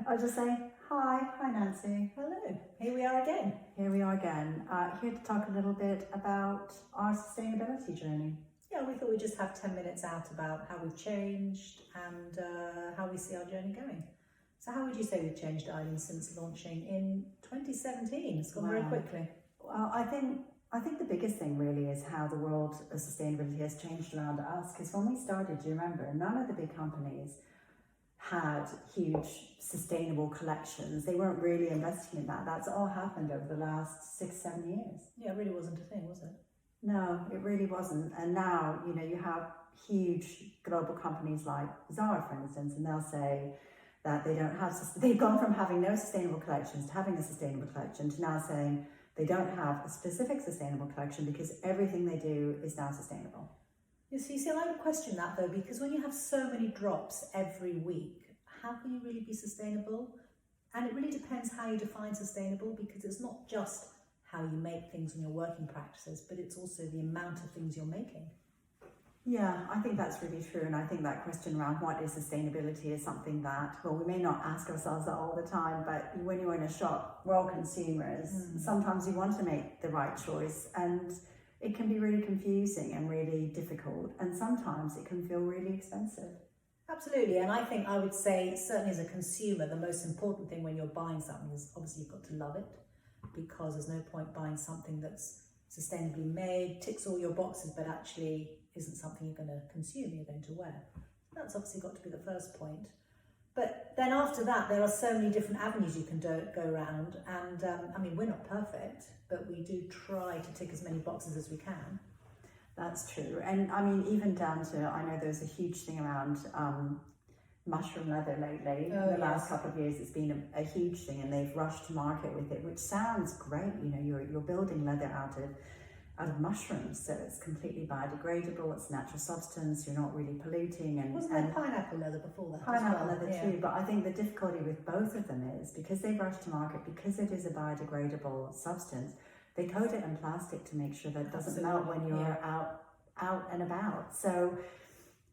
I'll just say hi Nancy. Hello, here we are again. Here to talk a little bit about our sustainability journey. Yeah, we thought we'd just have 10 minutes out about how we've changed and how we see our journey going. So how would you say we've changed, Eileen, since launching in 2017? It's gone very quickly. Well, I think the biggest thing really is how the world of sustainability has changed around us. Because when we started, do you remember, none of the big companies had huge sustainable collections. They weren't really investing in that. That's all happened over the last 6-7 years. Yeah, it really wasn't a thing, was it? No, it really wasn't. And now, you have huge global companies like Zara, for instance, and they'll say that they don't have, they've gone from having no sustainable collections to having a sustainable collection to now saying they don't have a specific sustainable collection because everything they do is now sustainable. Yes, you see, I would question that though, because when you have so many drops every week, how can you really be sustainable? And it really depends how you define sustainable, because it's not just how you make things in your working practices, but it's also the amount of things you're making. Yeah, I think that's really true. And I think that question around what is sustainability is something that, well, we may not ask ourselves that all the time, but when you're in a shop, we're all consumers. Sometimes you want to make the right choice, and it can be really confusing and really difficult. And sometimes it can feel really expensive. Absolutely. And I think I would say, certainly as a consumer, the most important thing when you're buying something is obviously you've got to love it, because there's no point buying something that's sustainably made, ticks all your boxes, but actually isn't something you're going to consume, you're going to wear. That's obviously got to be the first point. But then after that, there are so many different avenues you can go around. And I mean, we're not perfect, but we do try to tick as many boxes as we can. That's true. And I mean, even down to, I know there's a huge thing around mushroom leather lately. In the last couple of years, it's been a huge thing, and they've rushed to market with it, which sounds great. You're building leather out of mushrooms, so it's completely biodegradable, it's natural substance, you're not really polluting. And wasn't there pineapple leather before that? Pineapple leather too, but I think the difficulty with both of them is because they've rushed to market, because it is a biodegradable substance, they coat it in plastic to make sure that it doesn't melt when you're out and about. So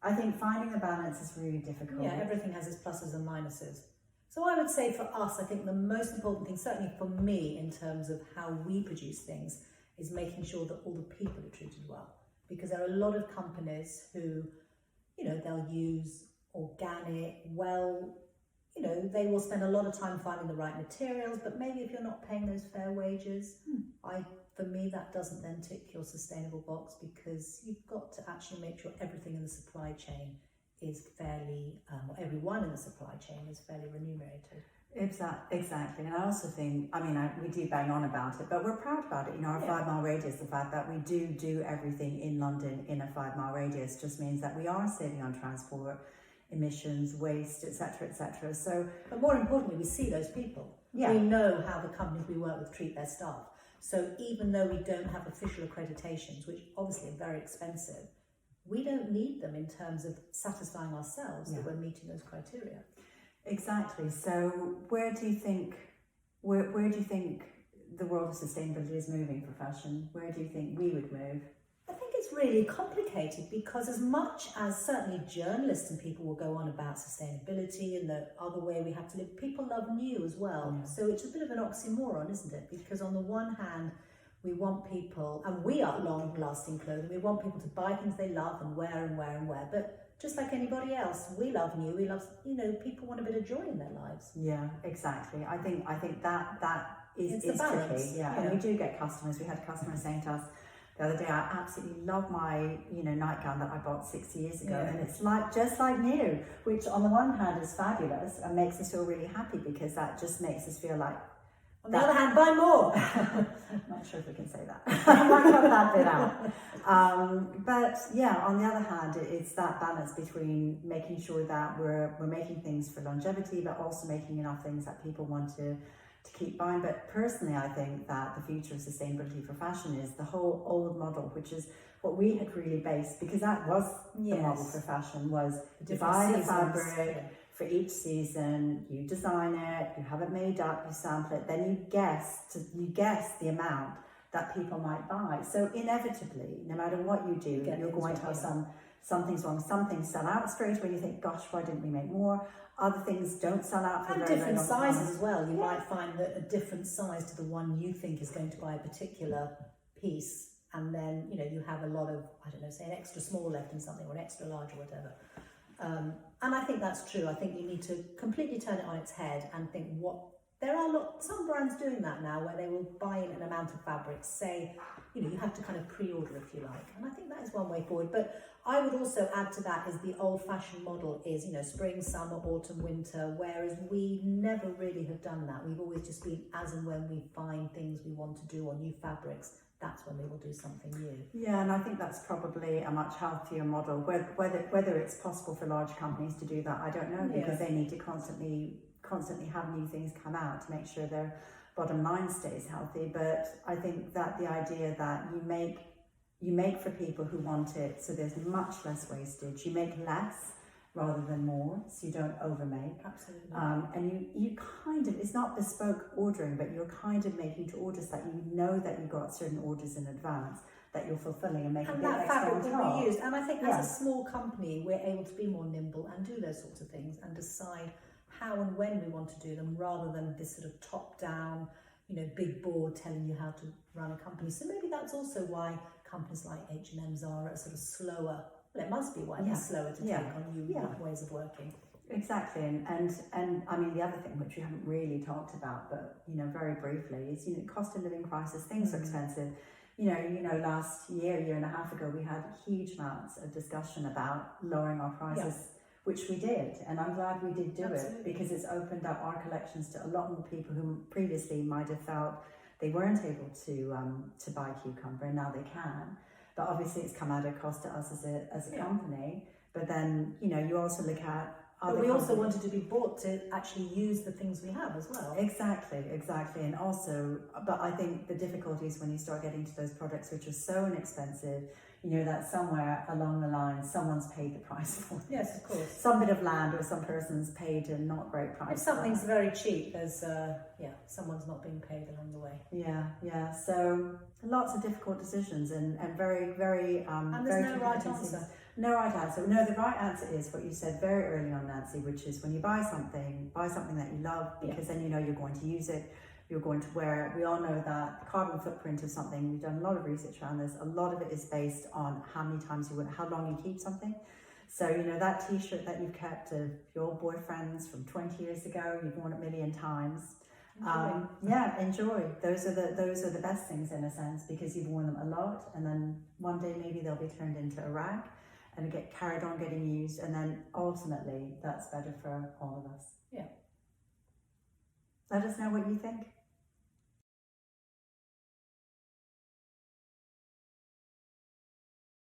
I think finding the balance is really difficult. Yeah, everything has its pluses and minuses. So I would say for us, I think the most important thing, certainly for me, in terms of how we produce things, is making sure that all the people are treated well. Because there are a lot of companies who, they'll use organic, they will spend a lot of time finding the right materials, but maybe if you're not paying those fair wages, for me, that doesn't then tick your sustainable box, because you've got to actually make sure everything in the supply chain is fairly, or everyone in the supply chain is fairly remunerated. Exactly. And I also think, we do bang on about it, but we're proud about it. Our 5-mile radius, the fact that we do everything in London in a 5-mile radius just means that we are saving on transport, emissions, waste, etc., etc. So, but more importantly, we see those people. Yeah. We know how the companies we work with treat their staff. So even though we don't have official accreditations, which obviously are very expensive, we don't need them in terms of satisfying ourselves that we're meeting those criteria. Exactly. So where do you think the world of sustainability is moving for fashion? Where do you think we would move? I think it's really complicated, because as much as certainly journalists and people will go on about sustainability and the other way we have to live, people love new as well. Yeah. So it's a bit of an oxymoron, isn't it? Because on the one hand, we want people, and we are long-lasting clothing, we want people to buy things they love and wear and wear and wear. But just like anybody else, we love new, we love, people want a bit of joy in their lives. Yeah, exactly. I think that is tricky. Yeah. And we do get customers. We had a customer saying to us the other day, I absolutely love my, nightgown that I bought 6 years ago, and it's just like new, which on the one hand is fabulous and makes us feel really happy, because that just makes us feel like. On the other hand, buy more. I'm not sure if we can say that. I might cut that bit out. But yeah, on the other hand, it's that balance between making sure that we're making things for longevity, but also making enough things that people want to keep buying. But personally, I think that the future of sustainability for fashion is the whole old model, which is what we had really based, because that was the model for fashion, was you buy the fabric for each season, you design it, you have it made up, you sample it, then you guess the amount that people might buy. So inevitably, no matter what you do, you're going to have some something's wrong. Some things sell out straight away. You think, gosh, why didn't we make more? Other things don't sell out for And very, very different long time. sizes as well. You might find that a different size to the one you think is going to buy a particular piece, and then you have a lot of, I don't know, say an extra small left in something or an extra large or whatever. And I think that's true. I think you need to completely turn it on its head and think there are some brands doing that now, where they will buy in an amount of fabric, say, you have to kind of pre-order if you like. And I think that is one way forward. But I would also add to that is the old-fashioned model is, spring, summer, autumn, winter, whereas we never really have done that. We've always just been as and when we find things we want to do or new fabrics, that's when we will do something new. Yeah, and I think that's probably a much healthier model. Whether it's possible for large companies to do that, I don't know, because they need to constantly have new things come out to make sure their bottom line stays healthy. But I think that the idea that you make for people who want it, so there's much less wastage. You make less rather than more, so you don't overmake. Absolutely. And you kind of, it's not bespoke ordering, but you're kind of making to orders that that you got certain orders in advance that you're fulfilling and making and a bit that extra fabric on will top. be used. And I think as a small company, we're able to be more nimble and do those sorts of things and decide how and when we want to do them, rather than this sort of top-down, big board telling you how to run a company. So maybe that's also why companies like H&M, Zara are sort of slower. Well, it must be why they're slower to take on new ways of working. Exactly, and I mean the other thing which we haven't really talked about, but very briefly, is cost of living crisis. Things are expensive. Last year and a half ago, we had huge amounts of discussion about lowering our prices. Which we did, and I'm glad we did do it, because it's opened up our collections to a lot more people who previously might have felt they weren't able to buy cucumber, and now they can. But obviously, it's come at a cost to us as a company. But then you also look at but we also wanted to be bought to actually use the things we have as well. Exactly, and also, but I think the difficulty is when you start getting to those products which are so inexpensive. That somewhere along the line, someone's paid the price for it. Yes, of course. Some bit of land or some person's paid a not great price. If something's very cheap, there's, someone's not being paid along the way. Yeah. So lots of difficult decisions and very, very... and there's no right answer. No right answer. No, the right answer is what you said very early on, Nancy, which is when you buy something that you love, because then you're going to use it. You're going to wear it. We all know that the carbon footprint of something, we've done a lot of research around this, a lot of it is based on how many times how long you keep something. So, that t-shirt that you've kept of your boyfriend's from 20 years ago, you've worn it a million times. Enjoy. Those are the best things in a sense, because you've worn them a lot, and then one day maybe they'll be turned into a rag and get carried on getting used, and then ultimately that's better for all of us. Yeah. Let us know what you think.